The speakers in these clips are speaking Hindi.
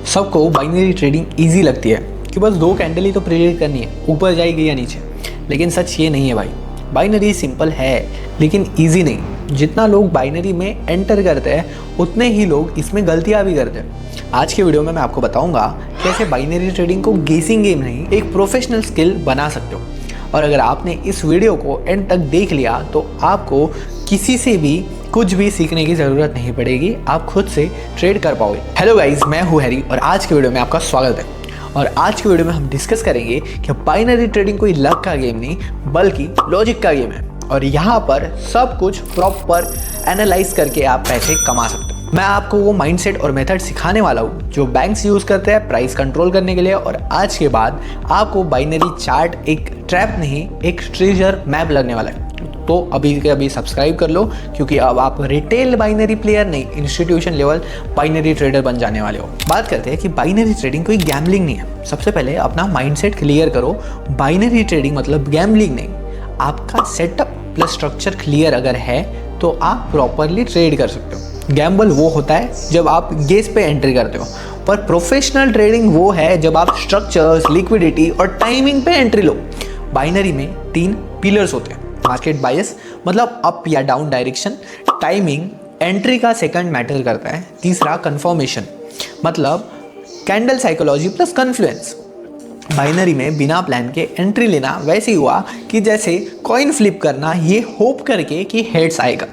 सबको बाइनरी ट्रेडिंग इजी लगती है कि बस दो कैंडल ही तो प्रेडिक्ट करनी है, ऊपर जाएगी या नीचे। लेकिन सच ये नहीं है भाई। बाइनरी सिंपल है लेकिन इजी नहीं। जितना लोग बाइनरी में एंटर करते हैं उतने ही लोग इसमें गलतियां भी करते हैं। आज के वीडियो में मैं आपको बताऊंगा कैसे बाइनरी ट्रेडिंग को गेसिंग गेम नहीं एक प्रोफेशनल स्किल बना सकते हो। और अगर आपने इस वीडियो को एंड तक देख लिया तो आपको किसी से भी कुछ भी सीखने की ज़रूरत नहीं पड़ेगी, आप खुद से ट्रेड कर पाओगे। हेलो गाइस, मैं हूँ हैरी और आज के वीडियो में आपका स्वागत है। और आज के वीडियो में हम डिस्कस करेंगे कि बाइनरी ट्रेडिंग कोई लक का गेम नहीं बल्कि लॉजिक का गेम है। और यहाँ पर सब कुछ प्रॉपर एनालाइज करके आप पैसे कमा सकते हो। मैं आपको वो माइंडसेट और मेथड सिखाने वाला हूँ जो बैंक्स यूज़ करते हैं प्राइस कंट्रोल करने के लिए। और आज के बाद आपको बाइनरी चार्ट एक ट्रैप नहीं एक ट्रेजर मैप लगने वाला है। तो अभी के अभी सब्सक्राइब कर लो क्योंकि अब आप रिटेल बाइनरी प्लेयर नहीं इंस्टीट्यूशन लेवल बाइनरी ट्रेडर बन जाने वाले हो। बात करते हैं कि बाइनरी ट्रेडिंग कोई गैम्बलिंग नहीं है। सबसे पहले अपना माइंडसेट क्लियर करो। बाइनरी ट्रेडिंग मतलब गैम्बलिंग नहीं। आपका सेटअप प्लस स्ट्रक्चर क्लियर अगर है तो आप प्रॉपरली ट्रेड कर सकते हो। गैम्बल वो होता है जब आप गेस पे एंट्री करते हो, पर प्रोफेशनल ट्रेडिंग वो है जब आप स्ट्रक्चर्स, लिक्विडिटी और टाइमिंग पे एंट्री लो। बाइनरी में 3 पिलर्स होते हैं। मार्केट बायस मतलब अप या डाउन डायरेक्शन, टाइमिंग, एंट्री का सेकंड मैटर करता है। तीसरा कंफर्मेशन मतलब candle psychology plus confluence. Binary में बिना प्लान के एंट्री लेना वैसे ही हुआ कि जैसे कॉइन फ्लिप करना ये होप करके कि हेड्स आएगा,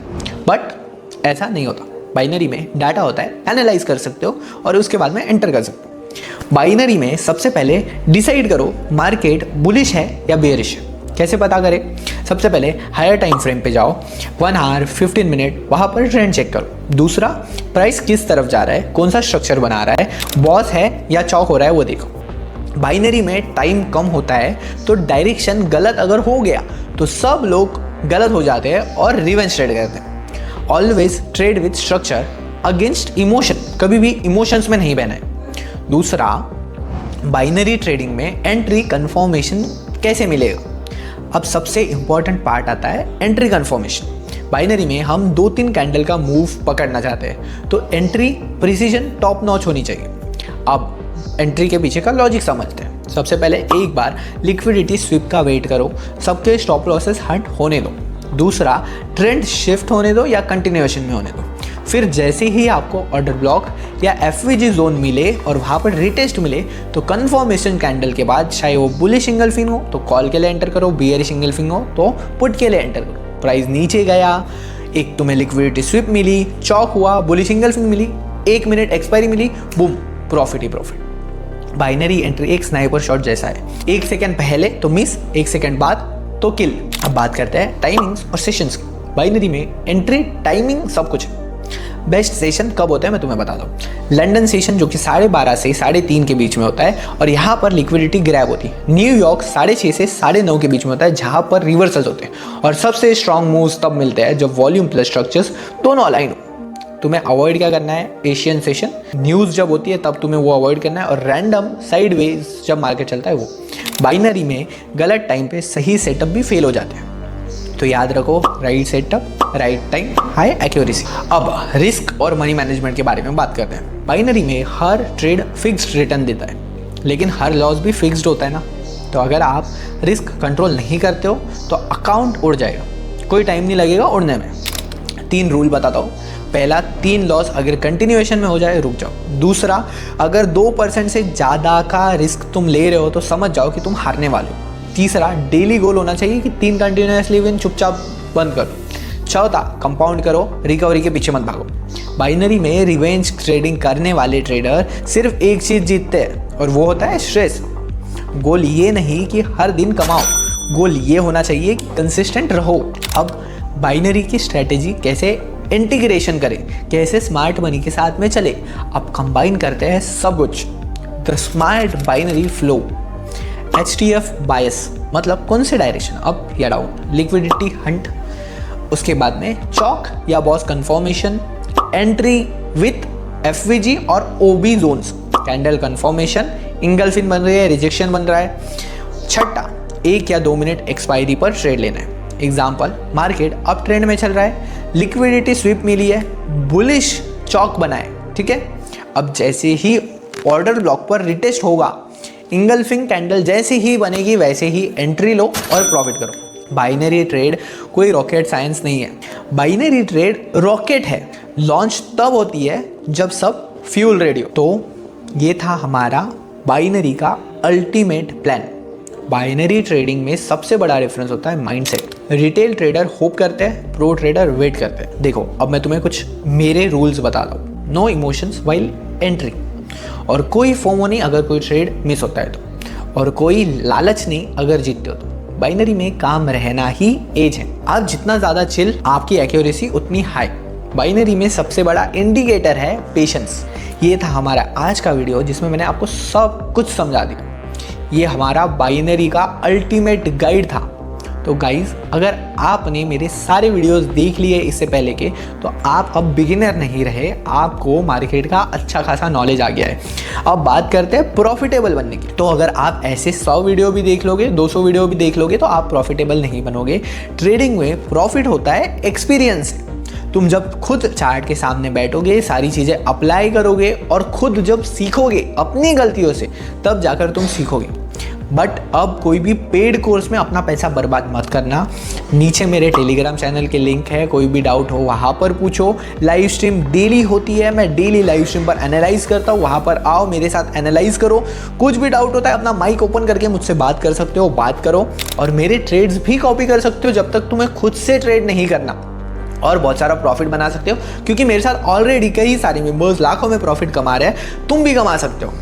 बट ऐसा नहीं होता। बाइनरी में डाटा होता है, एनालाइज कर सकते हो और उसके बाद में एंटर कर सकते हो। बाइनरी में सबसे पहले डिसाइड करो मार्केट बुलिश है या बेयरिश है। कैसे पता करें? सबसे पहले हायर टाइम फ्रेम पे जाओ, 1 आवर 15 मिनट, वहाँ पर ट्रेंड चेक करो। दूसरा, प्राइस किस तरफ जा रहा है, कौन सा स्ट्रक्चर बना रहा है, बॉस है या चौक हो रहा है वो देखो। बाइनरी में टाइम कम होता है तो डायरेक्शन गलत अगर हो गया तो सब लोग गलत हो जाते हैं और रिवेंज ट्रेड करते हैं। Always trade with structure against emotion, कभी भी इमोशंस में नहीं बहना है। दूसरा, बाइनरी ट्रेडिंग में एंट्री कंफर्मेशन कैसे मिलेगा? अब सबसे इंपॉर्टेंट पार्ट आता है एंट्री कंफर्मेशन। बाइनरी में हम 2-3 कैंडल का मूव पकड़ना चाहते हैं तो एंट्री प्रिसीजन टॉप नॉच होनी चाहिए। अब एंट्री के पीछे का लॉजिक समझते हैं। सबसे पहले एक बार लिक्विडिटी स्विप का वेट करो, सबके स्टॉप लॉसेस हट होने दो। दूसरा, ट्रेंड शिफ्ट होने दो या कंटिन्यूएशन में होने दो। फिर जैसे ही आपको ऑर्डर ब्लॉक या एफवीजी जोन मिले और वहाँ पर रिटेस्ट मिले तो कंफर्मेशन कैंडल के बाद चाहे वो बुलिश इंगल्फिंग हो तो कॉल के लिए एंटर करो, बियरिश इंगल्फिंग हो तो पुट के लिए एंटर करो। प्राइस नीचे गया, एक तुम्हें लिक्विडिटी स्विप मिली, चौक हुआ, बुलिश इंगल्फिंग मिली, 1 मिनट एक्सपायरी मिली, बूम, प्रॉफिट ही प्रॉफिट। बाइनरी एंट्री एक स्नाइपर शॉट जैसा है। 1 सेकेंड पहले तो मिस, 1 सेकेंड बाद तो किल। अब बात करते हैं टाइमिंग्स और सेशंस की। बाइनरी में एंट्री, टाइमिंग सब कुछ है। बेस्ट सेशन कब होता है मैं तुम्हें बता दूं। लंदन सेशन जो कि 12:30 से 3:30 के बीच में होता है और यहाँ पर लिक्विडिटी ग्रैब होती है। न्यूयॉर्क 6:30 से 9:30 के बीच में होता है जहाँ पर रिवर्सल्स होते हैं। और सबसे स्ट्रॉन्ग मूव्स तब मिलते हैं जब वॉल्यूम प्लस स्ट्रक्चर्स दोनों अलाइन हो। तुम्हें अवॉइड क्या करना है? एशियन सेशन, न्यूज़ जब होती है तब तुम्हें वो अवॉइड करना है। और रैंडम साइडवेज जब मार्केट चलता है वो। बाइनरी में गलत टाइम पे सही सेटअप भी फेल हो जाते हैं तो याद रखो, right setup, right time, high accuracy. अब रिस्क और मनी मैनेजमेंट के बारे में बात करते हैं। बाइनरी में हर ट्रेड फिक्स्ड रिटर्न देता है लेकिन हर लॉस भी फिक्स्ड होता है ना। तो अगर आप रिस्क कंट्रोल नहीं करते हो तो अकाउंट उड़ जाएगा, कोई टाइम नहीं लगेगा उड़ने में। 3 रूल बताता हूँ। पहला, 3 लॉस अगर कंटिन्यूएशन में हो जाए रुक जाओ। दूसरा, अगर 2% से ज़्यादा का रिस्क तुम ले रहे हो तो समझ जाओ कि तुम हारने वाले हो। तीसरा, डेली गोल होना चाहिए कि 3 कंटिन्यूसली विन, चुपचाप बंद करो। चौथा, कंपाउंड करो, रिकवरी के पीछे मत भागो। बाइनरी में रिवेंज ट्रेडिंग करने वाले ट्रेडर सिर्फ एक चीज़ जीतते हैं और वो होता है स्ट्रेस। गोल ये नहीं कि हर दिन कमाओ, गोल ये होना चाहिए कि कंसिस्टेंट रहो। अब बाइनरी की स्ट्रेटेजी कैसे इंटीग्रेशन करें, कैसे स्मार्ट मनी के साथ में चले। अब कंबाइन करते हैं सब कुछ। The smart binary flow. HTF बायस मतलब कौन से डायरेक्शन, अप या डाउन, लिक्विडिटी हंट, उसके बाद में चौक या boss confirmation, entry with FVG और OB जोन्स, कैंडल कंफर्मेशन, इंगल्फिन बन रही है, रिजेक्शन बन रहा है। छठा, 1 या 2 मिनट एक्सपायरी पर ट्रेड लेना है। एग्जाम्पल, मार्केट अप ट्रेंड में चल रहा है, लिक्विडिटी स्विप मिली है, बुलिश चौक बना है, ठीक है। अब जैसे ही ऑर्डर ब्लॉक पर रिटेस्ट होगा, इंगल्फिंग कैंडल जैसी ही बनेगी वैसे ही एंट्री लो और प्रॉफिट करो। बाइनरी ट्रेड कोई रॉकेट साइंस नहीं है, बाइनरी ट्रेड रॉकेट है। लॉन्च तब होती है जब सब फ्यूल रेडी हो। तो ये था हमारा बाइनरी का अल्टीमेट प्लान। बाइनरी ट्रेडिंग में सबसे बड़ा डिफरेंस होता है माइंडसेट। रिटेल ट्रेडर होप करते हैं, प्रो ट्रेडर वेट करते हैं। देखो अब मैं तुम्हें कुछ मेरे रूल्स बता दूँ। नो इमोशंस वाइल एंट्री, और कोई फोमो नहीं अगर कोई ट्रेड मिस होता है तो, और कोई लालच नहीं अगर जीतते हो तो। बाइनरी में काम रहना ही एज है। आप जितना ज़्यादा चिल, आपकी एक्यूरेसी उतनी हाई। बाइनरी में सबसे बड़ा इंडिकेटर है पेशेंस। ये था हमारा आज का वीडियो जिसमें मैंने आपको सब कुछ समझा दिया। ये हमारा बाइनरी का अल्टीमेट गाइड था। तो गाइज अगर आपने मेरे सारे वीडियोस देख लिए इससे पहले के, तो आप अब बिगिनर नहीं रहे, आपको मार्केट का अच्छा खासा नॉलेज आ गया है। अब बात करते हैं प्रॉफिटेबल बनने की। तो अगर आप ऐसे 100 वीडियो भी देख लोगे, 200 वीडियो भी देख लोगे, तो आप प्रॉफिटेबल नहीं बनोगे। ट्रेडिंग में प्रॉफिट होता है एक्सपीरियंस से। तुम जब खुद चार्ट के सामने बैठोगे, सारी चीज़ें अप्लाई करोगे और खुद जब सीखोगे अपनी गलतियों से, तब जाकर तुम सीखोगे। बट अब कोई भी पेड कोर्स में अपना पैसा बर्बाद मत करना। नीचे मेरे टेलीग्राम चैनल के लिंक है, कोई भी डाउट हो वहाँ पर पूछो। लाइव स्ट्रीम डेली होती है, मैं डेली लाइव स्ट्रीम पर एनालाइज करता हूँ, वहाँ पर आओ मेरे साथ एनालाइज करो। कुछ भी डाउट होता है अपना माइक ओपन करके मुझसे बात कर सकते हो, बात करो। और मेरे ट्रेड्स भी कॉपी कर सकते हो जब तक तुम्हें खुद से ट्रेड नहीं करना, और बहुत सारा प्रॉफिट बना सकते हो। क्योंकि मेरे साथ ऑलरेडी कई सारे मेंबर्स लाखों में प्रॉफिट कमा रहे हैं, तुम भी कमा सकते हो।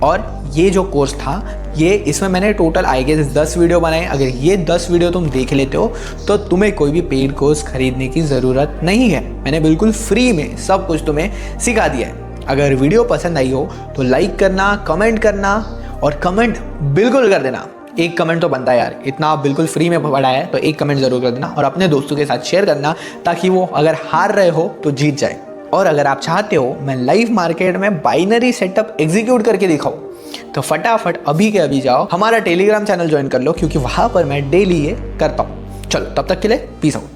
और ये जो कोर्स था, ये इसमें मैंने टोटल आई गेस 10 वीडियो बनाए। अगर ये 10 वीडियो तुम देख लेते हो तो तुम्हें कोई भी पेड कोर्स खरीदने की ज़रूरत नहीं है। मैंने बिल्कुल फ्री में सब कुछ तुम्हें सिखा दिया है। अगर वीडियो पसंद आई हो तो लाइक करना, कमेंट करना, और कमेंट बिल्कुल कर देना। एक कमेंट तो बनता है यार, इतना आप बिल्कुल फ्री में पढ़ा है तो एक कमेंट जरूर कर देना, और अपने दोस्तों के साथ शेयर करना ताकि वो अगर हार रहे हो तो जीत जाए। और अगर आप चाहते हो मैं लाइव मार्केट में बाइनरी सेटअप एग्जीक्यूट करके दिखाऊं, तो फटाफट अभी के अभी जाओ हमारा टेलीग्राम चैनल ज्वाइन कर लो, क्योंकि वहां पर मैं डेली ये करता हूँ। चलो तब तक के लिए पीस आउट।